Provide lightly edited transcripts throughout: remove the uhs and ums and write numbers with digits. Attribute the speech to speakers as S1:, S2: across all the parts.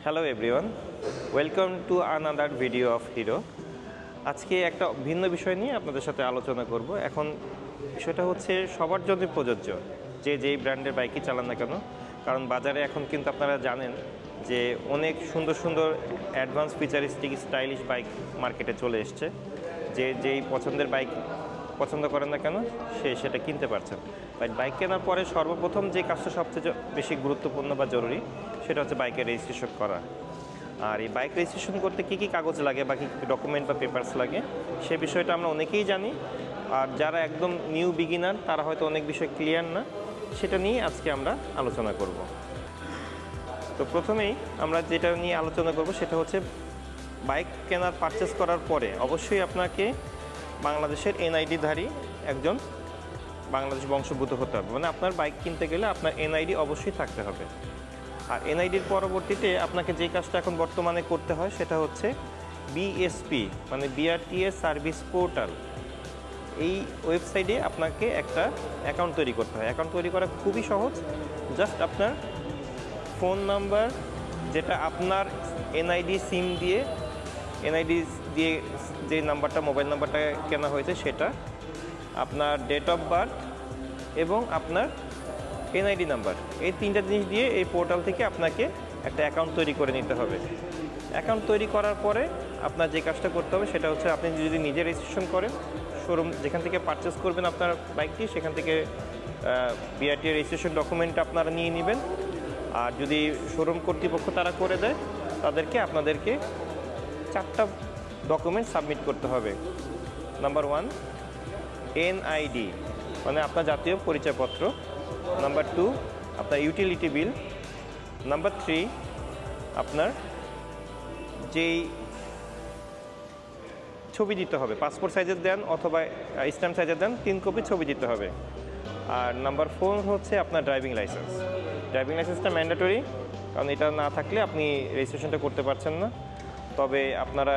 S1: Hello everyone, welcome to another video of hero. আজকে একটা ভিন্ন বিষয় নিয়ে আপনাদের সাথে আলোচনা করব। এখন বিষয়টা হচ্ছে সবার জন্য প্রযোজ্য, যেই ব্র্যান্ডের বাইকই চালান না কেন। কারণ বাজারে এখন কিন্তু আপনারা জানেন যে অনেক সুন্দর সুন্দর অ্যাডভান্স ফিচারিস্টিক স্টাইলিশ বাইক মার্কেটে চলে এসছে। যেই পছন্দের বাইক পছন্দ করেন না কেন সেটা কিনতে পারছেন। বাট বাইক কেনার পরে সর্বপ্রথম যে কাজটা সবচেয়ে বেশি গুরুত্বপূর্ণ বা জরুরি সেটা হচ্ছে বাইকের রেজিস্ট্রেশন করা। আর এই বাইক রেজিস্ট্রেশন করতে কী কী কাগজ লাগে বা কী কী ডকুমেন্ট বা পেপারস লাগে সে বিষয়টা আমরা অনেকেই জানি। আর যারা একদম নিউ বিগিনার তারা হয়তো অনেক বিষয় ক্লিয়ার না, সেটা নিয়ে আজকে আমরা আলোচনা করব। তো প্রথমেই আমরা যেটা নিয়ে আলোচনা করব সেটা হচ্ছে বাইক কেনার পারচেস করার পরে অবশ্যই আপনাকে বাংলাদেশের এনআইডিধারী একজন বাংলাদেশ বংশোদ্ভূত হতে হবে। মানে আপনার বাইক কিনতে গেলে আপনার এনআইডি অবশ্যই থাকতে হবে। আর এনআইডির পরবর্তীতে আপনাকে যে কাজটা এখন বর্তমানে করতে হয় সেটা হচ্ছে বিএসপি মানে বিআরটিএস সার্ভিস পোর্টাল। এই ওয়েবসাইটে আপনাকে একটা অ্যাকাউন্ট তৈরি করতে হয়। অ্যাকাউন্ট তৈরি করা খুবই সহজ। জাস্ট আপনার ফোন নাম্বার, যেটা আপনার এনআইডি সিম দিয়ে যে নাম্বারটা মোবাইল নাম্বারটা কেনা হয়েছে সেটা, আপনার ডেট অফ বার্থ এবং আপনার এনআইডি নাম্বার, এই তিনটা জিনিস দিয়ে এই পোর্টাল থেকে আপনাকে একটা অ্যাকাউন্ট তৈরি করে নিতে হবে। অ্যাকাউন্ট তৈরি করার পরে আপনার যে কাজটা করতে হবে সেটা হচ্ছে আপনি যদি নিজে রেজিস্ট্রেশন করেন, শোরুম যেখান থেকে পারচেস করবেন আপনার বাইকটি সেখান থেকে বিআরটিএ রেজিস্ট্রেশন ডকুমেন্ট আপনারা নিয়ে নেবেন। আর যদি শোরুম কর্তৃপক্ষ তারা করে দেয় তাদেরকে আপনাদেরকে 4টা ডকুমেন্ট সাবমিট করতে হবে। নাম্বার 1 এনআইডি মানে আপনার জাতীয় পরিচয়পত্র। নাম্বার 2 আপনার ইউটিলিটি বিল। নাম্বার 3 আপনার যেই ছবি দিতে হবে, পাসপোর্ট সাইজের দেন অথবা স্ট্যাম্প সাইজের দেন, 3 কপি ছবি দিতে হবে। আর নাম্বার 4 হচ্ছে আপনার ড্রাইভিং লাইসেন্স। ড্রাইভিং লাইসেন্সটা ম্যান্ডেটরি, কারণ এটা না থাকলে আপনি রেজিস্ট্রেশনটা করতে পারছেন না। তবে আপনারা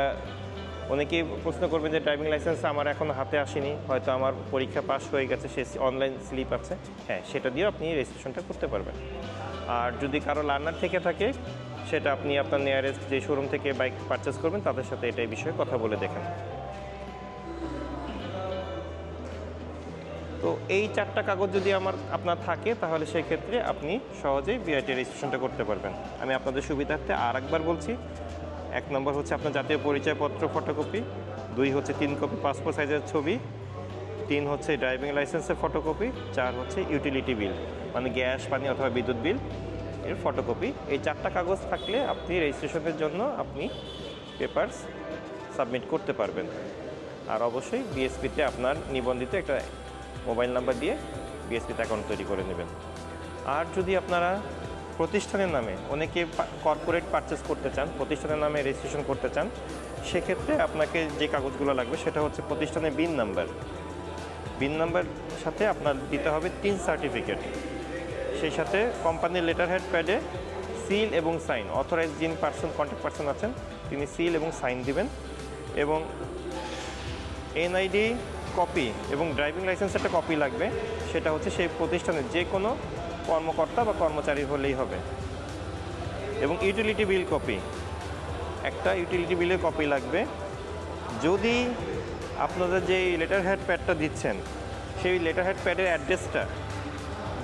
S1: অনেকেই প্রশ্ন করবেন যে ড্রাইভিং লাইসেন্স আমার এখন হাতে আসেনি, হয়তো আমার পরীক্ষা পাস হয়ে গেছে, সে অনলাইন স্লিপ আছে, হ্যাঁ সেটা দিয়েও আপনি রেজিস্ট্রেশনটা করতে পারবেন। আর যদি কারো লার্নার থেকে থাকে সেটা আপনি আপনার নিয়ারেস্ট যে শোরুম থেকে বাইক পারচেস করবেন তাদের সাথে এই বিষয়ে কথা বলে দেখেন। তো এই 4টা কাগজ যদি আপনার থাকে তাহলে সেই ক্ষেত্রে আপনি সহজেই বিআরটিএ রেজিস্ট্রেশনটা করতে পারবেন। আমি আপনাদের সুবিধার্থে আর একবার বলছি। 1 নম্বর হচ্ছে আপনার জাতীয় পরিচয়পত্র ফটোকপি, 2 হচ্ছে 3 কপি পাসপোর্ট সাইজের ছবি, 3 হচ্ছে ড্রাইভিং লাইসেন্সের ফটোকপি, 4 হচ্ছে ইউটিলিটি বিল মানে গ্যাস পানি অথবা বিদ্যুৎ বিল এর ফটোকপি। এই 4টা কাগজ থাকলে আপনি রেজিস্ট্রেশনের জন্য আপনি পেপারস সাবমিট করতে পারবেন। আর অবশ্যই বিএসপিতে আপনার নিবন্ধিত একটা মোবাইল নাম্বার দিয়ে বিএসপিতে অ্যাকাউন্ট তৈরি করে নেবেন। আর যদি আপনারা প্রতিষ্ঠানের নামে অনেকে কর্পোরেট পারচেস করতে চান, প্রতিষ্ঠানের নামে রেজিস্ট্রেশন করতে চান, সেক্ষেত্রে আপনাকে যে কাগজগুলো লাগবে সেটা হচ্ছে প্রতিষ্ঠানের বিন নাম্বার। বিন নাম্বার সাথে আপনার দিতে হবে 3 সার্টিফিকেট। সেই সাথে কোম্পানির লেটার হেড প্যাডে সিল এবং সাইন, অথরাইজ যিনি কন্ট্যাক্ট পারসন আছেন তিনি সিল এবং সাইন দিবেন। এবং এনআইডি কপি এবং ড্রাইভিং লাইসেন্স একটা কপি লাগবে, সেটা হচ্ছে সেই প্রতিষ্ঠানের যে কোনো কর্মকর্তা বা কর্মচারী হলেই হবে। এবং ইউটিলিটি বিল কপি, একটা ইউটিলিটি বিলের কপি লাগবে। যদি আপনাদের যে লেটার হেড প্যাডটা দিচ্ছেন সেই লেটার হেড প্যাডের অ্যাড্রেসটা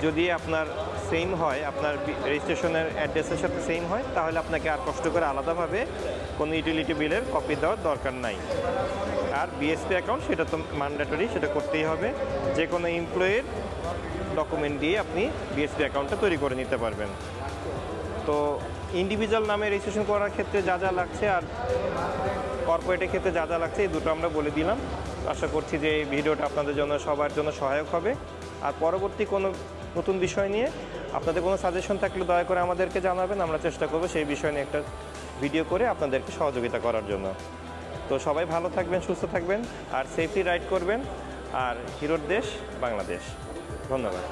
S1: যদি আপনার সেম হয়, আপনার রেজিস্ট্রেশনের অ্যাড্রেসের সাথে সেম হয়, তাহলে আপনাকে আর কষ্ট করে আলাদাভাবে কোনো ইউটিলিটি বিলের কপি দেওয়ার দরকার নাই। আর বিএসপি অ্যাকাউন্ট সেটা তো ম্যান্ডেটরি, সেটা করতেই হবে। যে কোনো এমপ্লয়ের ডকুমেন্ট দিয়ে আপনি বিএসপি অ্যাকাউন্টটা তৈরি করে নিতে পারবেন। তো ইন্ডিভিজুয়াল নামে রেজিস্ট্রেশন করার ক্ষেত্রে যা যা লাগছে আর কর্পোরেটের ক্ষেত্রে যা যা লাগছে এই দুটো আমরা বলে দিলাম। আশা করছি যে এই ভিডিওটা আপনাদের জন্য সবার জন্য সহায়ক হবে। আর পরবর্তী কোনো নতুন বিষয় নিয়ে আপনাদের কোনো সাজেশন থাকলে দয়া করে আমাদেরকে জানাবেন, আমরা চেষ্টা করব সেই বিষয় নিয়ে একটা ভিডিও করে আপনাদেরকে সহযোগিতা করার জন্য। তো সবাই ভালো থাকবেন, সুস্থ থাকবেন আর সেফলি রাইড করবেন। আর হিরোর দেশ বাংলাদেশ। ধন্যবাদ।